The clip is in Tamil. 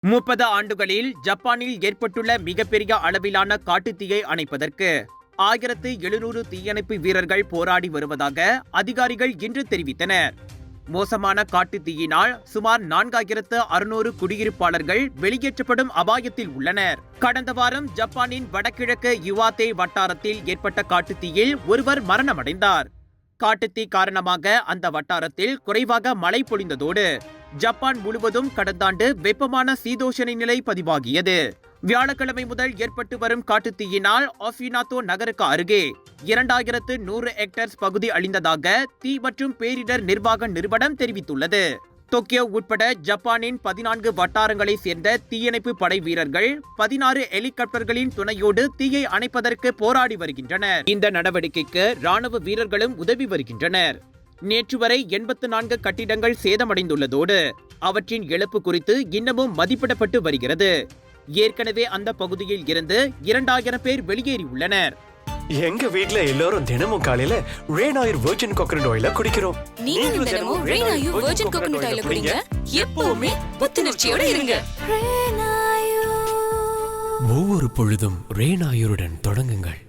30 ஆண்டுகளில் ஜப்பானில் ஏற்பட்டுள்ள மிகப்பெரிய அளவிலான காட்டுத்தீயை அணைப்பதற்கு 1700 தீயணைப்பு வீரர்கள் போராடி வருவதாக அதிகாரிகள் இன்று தெரிவித்தனர். மோசமான காட்டுத்தீயினால் சுமார் 4600 குடியிருப்பாளர்கள் வெளியேற்றப்படும் அபாயத்தில் உள்ளனர். கடந்த வாரம் ஜப்பானின் வடகிழக்கு யுவாதே வட்டாரத்தில் ஏற்பட்ட காட்டுத்தீயில் ஒருவர் மரணமடைந்தார். காட்டுத்தீ காரணமாக அந்த வட்டாரத்தில் குறைவாக மழை பொழிந்ததோடு ஜப்பான் முழுவதும் கடந்த ஆண்டு வெப்பமான சீதோஷண நிலை பதிவாகியது. வியாழக்கிழமை முதல் ஏற்பட்டு வரும் காட்டுத்தீயினால் ஆஃபினாத்தோ நகருக்கு அருகே 2100 ஹெக்டேர்ஸ் பகுதி அழிந்ததாக தீ மற்றும் பேரிடர் நிர்வாக நிறுவனம் தெரிவித்துள்ளது. டோக்கியோ உட்பட ஜப்பானின் 14 வட்டாரங்களை சேர்ந்த தீயணைப்பு படை வீரர்கள் 16 ஹெலிகாப்டர்களின் துணையோடு தீயை அணைப்பதற்கு போராடி வருகின்றனர். இந்த நடவடிக்கைக்கு ராணுவ வீரர்களும் உதவி வருகின்றனர். நேற்று வரை 84 கட்டிடங்கள் சேதமடைந்துள்ளதோடு அவற்றின் இழப்பு குறித்து இன்னமும் மதிப்பிடப்பட்டு வருகிறது. ஏற்கனவே அந்த பகுதியில் இருந்து 2000 பேர் வெளியேறியுள்ளனர். எங்க வீட்ல எல்லாரும் தினமும் காலையில ரெய்னாயூர் வெர்ஜின் கோகனட் ஆயில குடிக்கிறோம். நீங்களும் தினமும் ரெய்னாயூர் வெர்ஜின் கோகனட் ஆயில குடிங்க. எப்பவுமே புத்துணர்ச்சியோட இருங்க. ஒவ்வொரு பொழுதும் ரெய்னாயூருடன் தொடங்குங்கள்.